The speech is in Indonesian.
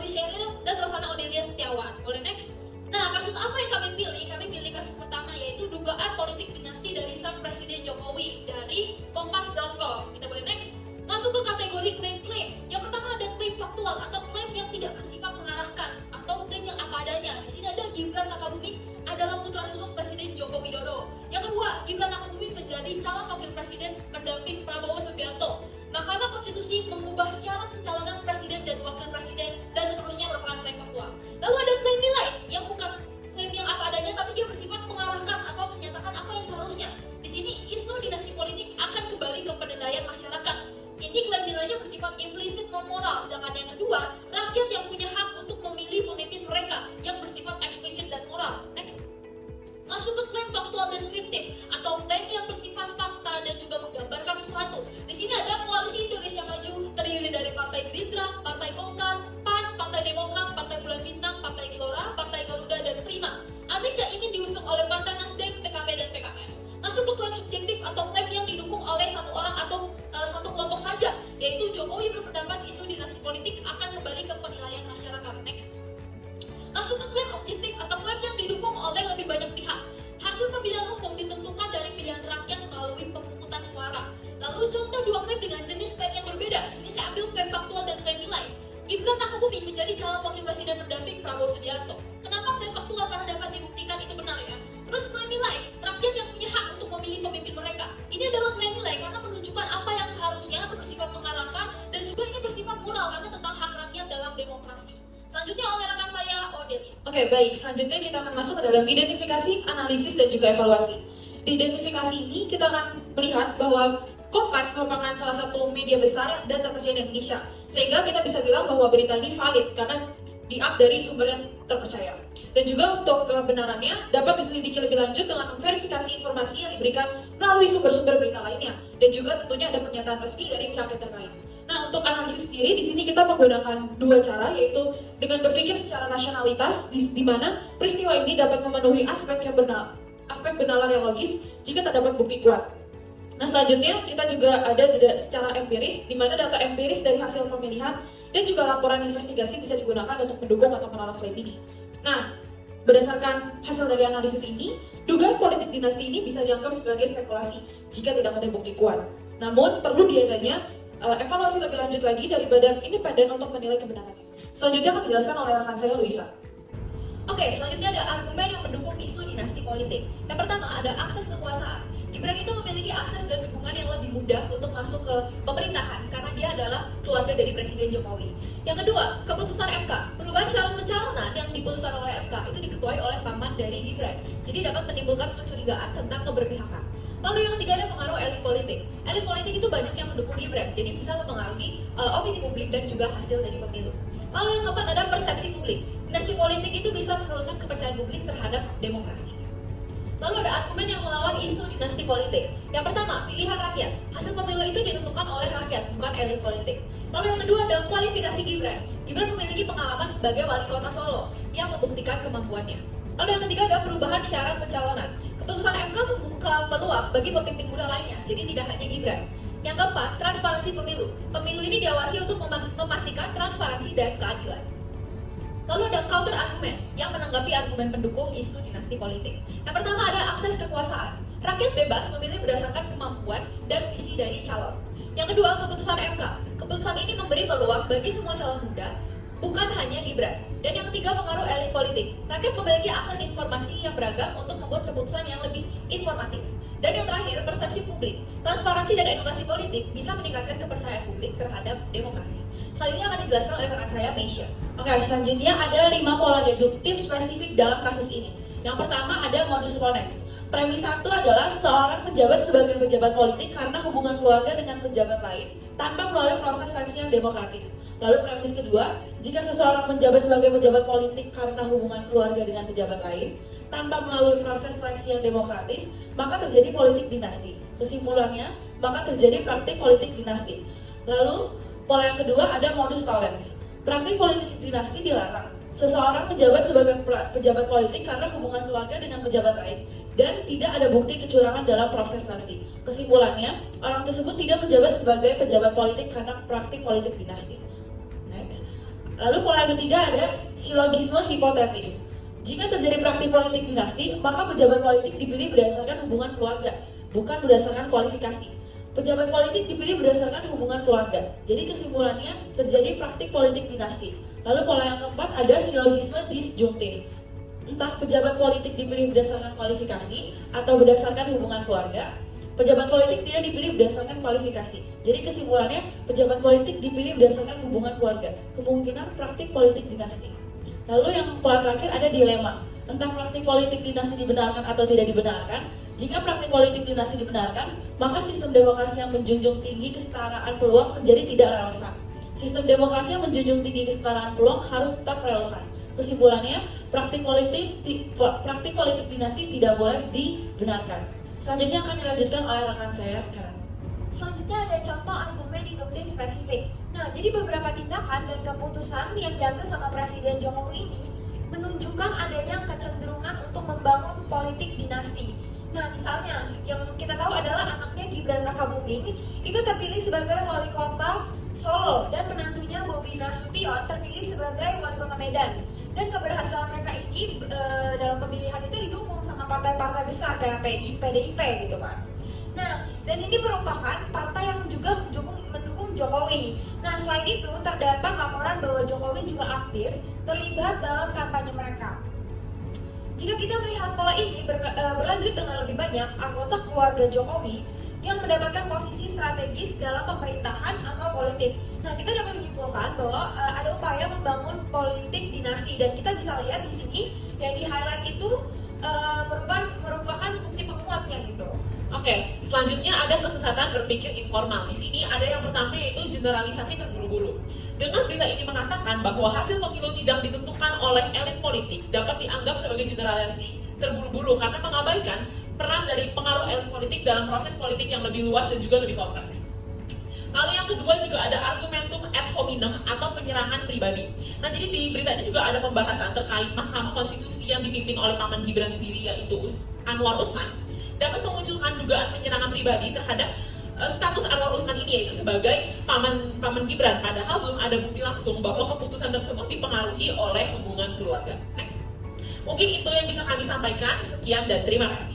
Aldi Sheryl dan Rosana Audelia Setiawan. Boleh next? Nah, kasus apa yang kami pilih? Kami pilih kasus pertama, yaitu dugaan politik dinasti dari sang Presiden Jokowi dari Kompas.com. Kita boleh next? Masuk ke kategori klaim-klaim. Yang pertama ada klaim faktual atau klaim yang tidak bersifat mengarahkan atau klaim yang apa adanya. Di sini ada Gibran Rakabuming adalah putra sulung Presiden Joko Widodo. Yang kedua, Gibran Rakabuming menjadi calon wakil presiden pendamping Prabowo Subianto. Mahkamah Konstitusi mengubah syarat pencalonan presiden dan wakil presiden dan seterusnya merupakan klaim faktual. Lalu ada klaim nilai yang bukan klaim yang apa adanya, tapi dia bersifat mengarahkan atau menyatakan apa yang seharusnya. Di sini isu dinasti politik akan kembali ke penilaian masyarakat. Ini klaim nilainya bersifat implisit non moral. Sedangkan yang kedua, rakyat yang punya hak untuk memilih pemimpin mereka yang bersifat eksplisit dan moral. Next. Masuk ke klaim faktual deskriptif atau klaim yang bersifat fakta dan juga menggambarkan sesuatu. Di sini ada Koalisi Indonesia Maju terdiri dari Partai Gerindra, Partai Golkar, PAN, Partai Demokrat, Partai Bulan Bintang, Partai Gelora, Partai Garuda, dan Prima. Anies yang ingin diusung oleh Partai Nasdem, PKB, dan PKS. Masuk ke klaim subjektif atau klaim yang didukung oleh satu orang atau satu kelompok saja, yaitu Jokowi berpendapat isu dinasti politik akan kembali ke penilaian masyarakat. Next. Masuk ke klaim objektif atau klaim yang didukung oleh lebih banyak pihak. Hasil pemilihan umum ditentukan dari pilihan rakyat melalui pemungutan suara. Lalu contoh dua klaim dengan jenis klaim yang berbeda. Di sini saya ambil klaim faktual dan klaim nilai. Gibran Rakabuming menjadi calon wakil presiden pendamping Prabowo Subianto. Kenapa klaim faktual? Karena dapat dibuktikan itu benar ya. Terus klaim nilai, rakyat yang punya hak untuk memilih pemimpin mereka. Ini adalah klaim nilai karena menunjukkan apa yang seharusnya, bersifat mengarahkan, dan juga ini bersifat moral karena tentang hak rakyat dalam demokrasi. Selanjutnya oleh rekan saya, Audelia. Oke, baik. Selanjutnya kita akan masuk ke dalam identifikasi, analisis, dan juga evaluasi. Di identifikasi ini kita akan melihat bahwa Kompas merupakan salah satu media besar dan terpercaya di Indonesia. Sehingga kita bisa bilang bahwa berita ini valid karena di-up dari sumber yang terpercaya. Dan juga untuk kebenarannya dapat diselidiki lebih lanjut dengan memverifikasi informasi yang diberikan melalui sumber-sumber berita lainnya. Dan juga tentunya ada pernyataan resmi dari pihak yang terkait. Nah, untuk analisis sendiri di sini kita menggunakan dua cara, yaitu dengan berpikir secara rasionalitas, di mana peristiwa ini dapat memenuhi aspek benalar yang logis jika terdapat bukti kuat. Nah, selanjutnya kita juga ada secara empiris, di mana data empiris dari hasil pemilihan dan juga laporan investigasi bisa digunakan untuk mendukung atau menolak klaim ini. Nah, berdasarkan hasil dari analisis ini, dugaan politik dinasti ini bisa dianggap sebagai spekulasi jika tidak ada bukti kuat. Namun, perlu diadanya evaluasi lebih lanjut lagi dari badan independen untuk menilai kebenarannya. Selanjutnya akan dijelaskan oleh rekan saya, Luisa. Oke, selanjutnya ada argumen yang mendukung isu dinasti politik. Yang pertama ada akses kekuasaan. Gibran itu memiliki akses dan dukungan yang lebih mudah untuk masuk ke pemerintahan karena dia adalah keluarga dari Presiden Jokowi. Yang kedua, keputusan MK. Perubahan syarat pencalonan yang diputuskan oleh MK itu diketuai oleh paman dari Gibran. Jadi dapat menimbulkan kecurigaan tentang keberpihakan. Lalu yang ketiga ada pengaruh elit politik. Elit politik itu banyak yang mendukung Gibran, jadi bisa mempengaruhi opini publik dan juga hasil dari pemilu. Lalu yang keempat ada persepsi publik. Dinasti politik itu bisa menurunkan kepercayaan publik terhadap demokrasi. Lalu ada argumen yang melawan isu dinasti politik. Yang pertama, pilihan rakyat. Hasil pemilu itu ditentukan oleh rakyat, bukan elit politik. Lalu yang kedua ada kualifikasi Gibran. Gibran memiliki pengalaman sebagai wali kota Solo yang membuktikan kemampuannya. Lalu yang ketiga ada perubahan syarat pencalonan. Keputusan MK membuka peluang bagi pemimpin muda lainnya, jadi tidak hanya Gibran. Yang keempat, transparansi pemilu. Pemilu ini diawasi untuk memastikan transparansi dan keadilan. Lalu ada counter argumen yang menanggapi argumen pendukung isu dinasti politik. Yang pertama ada akses kekuasaan. Rakyat bebas memilih berdasarkan kemampuan dan visi dari calon. Yang kedua, keputusan MK. Keputusan ini memberi peluang bagi semua calon muda, bukan hanya Gibran. Dan yang ketiga, pengaruh elit politik. Rakyat memiliki akses informasi yang beragam untuk membuat keputusan yang lebih informatif. Dan yang terakhir, persepsi publik. Transparansi dan edukasi politik bisa meningkatkan kepercayaan publik terhadap demokrasi. Selanjutnya akan dijelaskan oleh rekan saya, Meisha. Oke, selanjutnya ada 5 pola deduktif spesifik dalam kasus ini. Yang pertama ada modus ponens. Premis 1 adalah seorang menjabat sebagai pejabat politik karena hubungan keluarga dengan pejabat lain tanpa melalui proses seleksi yang demokratis. Lalu premis kedua, jika seseorang menjabat sebagai pejabat politik karena hubungan keluarga dengan pejabat lain tanpa melalui proses seleksi yang demokratis, maka terjadi politik dinasti. Kesimpulannya, maka terjadi praktik politik dinasti. Lalu pola yang kedua ada modus tollens. Praktik politik dinasti dilarang. Seseorang menjabat sebagai pejabat politik karena hubungan keluarga dengan pejabat lain dan tidak ada bukti kecurangan dalam proses seleksi. Kesimpulannya, orang tersebut tidak menjabat sebagai pejabat politik karena praktik politik dinasti. Next. Lalu pola yang ketiga ada silogisme hipotetis. Jika terjadi praktik politik dinasti, maka pejabat politik dipilih berdasarkan hubungan keluarga, bukan berdasarkan kualifikasi. Pejabat politik dipilih berdasarkan hubungan keluarga. Jadi kesimpulannya terjadi praktik politik dinasti. Lalu pola yang keempat ada silogisme disjungtif. Entah pejabat politik dipilih berdasarkan kualifikasi atau berdasarkan hubungan keluarga, pejabat politik tidak dipilih berdasarkan kualifikasi. Jadi kesimpulannya pejabat politik dipilih berdasarkan hubungan keluarga. Kemungkinan praktik politik dinasti. Lalu yang pola terakhir ada dilema. Entah praktik politik dinasti dibenarkan atau tidak dibenarkan. Jika praktik politik dinasti dibenarkan, maka sistem demokrasi yang menjunjung tinggi kesetaraan peluang menjadi tidak relevan. Sistem demokrasi yang menjunjung tinggi kesetaraan peluang harus tetap relevan. Kesimpulannya, praktik politik dinasti tidak boleh dibenarkan. Selanjutnya akan dilanjutkan oleh rekan saya sekarang. Selanjutnya ada contoh argumen induktif spesifik. Nah, jadi beberapa tindakan dan keputusan yang diambil sama Presiden Jokowi ini menunjukkan adanya kecenderungan untuk membangun politik dinasti. Nah, misalnya yang kita tahu adalah anaknya Gibran Rakabuming itu terpilih sebagai wali kota Solo dan menantunya Bobi Nasution terpilih sebagai wali kota Medan. Dan keberhasilan mereka ini dalam pemilihan itu didukung sama partai-partai besar kayak PDIP gitu kan. Nah, dan ini merupakan partai yang juga mendukung Jokowi. Nah, selain itu terdapat laporan bahwa Jokowi juga aktif terlibat dalam kampanye mereka. Jika kita melihat pola ini berlanjut dengan lebih banyak anggota keluarga Jokowi yang mendapatkan posisi strategis dalam pemerintahan atau politik. Nah, kita dapat menyimpulkan bahwa ada upaya membangun politik dinasti dan kita bisa lihat di sini yang di highlight itu merupakan bukti penguatnya gitu. Oke, selanjutnya ada kesesatan berpikir informal. Di sini ada yang pertama yaitu generalisasi terburu-buru. Dengan berita ini mengatakan bahwa hasil pemilu tidak ditentukan oleh elit politik dapat dianggap sebagai generalisasi terburu-buru karena mengabaikan peran dari pengaruh elit politik dalam proses politik yang lebih luas dan juga lebih kompleks. Lalu yang kedua juga ada argumentum ad hominem atau penyerangan pribadi. Nah, jadi di berita ini juga ada pembahasan terkait Mahkamah Konstitusi yang dipimpin oleh Paman Gibran sendiri yaitu Anwar Usman dapat memunculkan dugaan penyerangan pribadi terhadap status Anwar Usman ini yaitu sebagai paman Gibran, padahal belum ada bukti langsung bahwa keputusan tersebut dipengaruhi oleh hubungan keluarga. Next. Mungkin itu yang bisa kami sampaikan. Sekian dan terima kasih.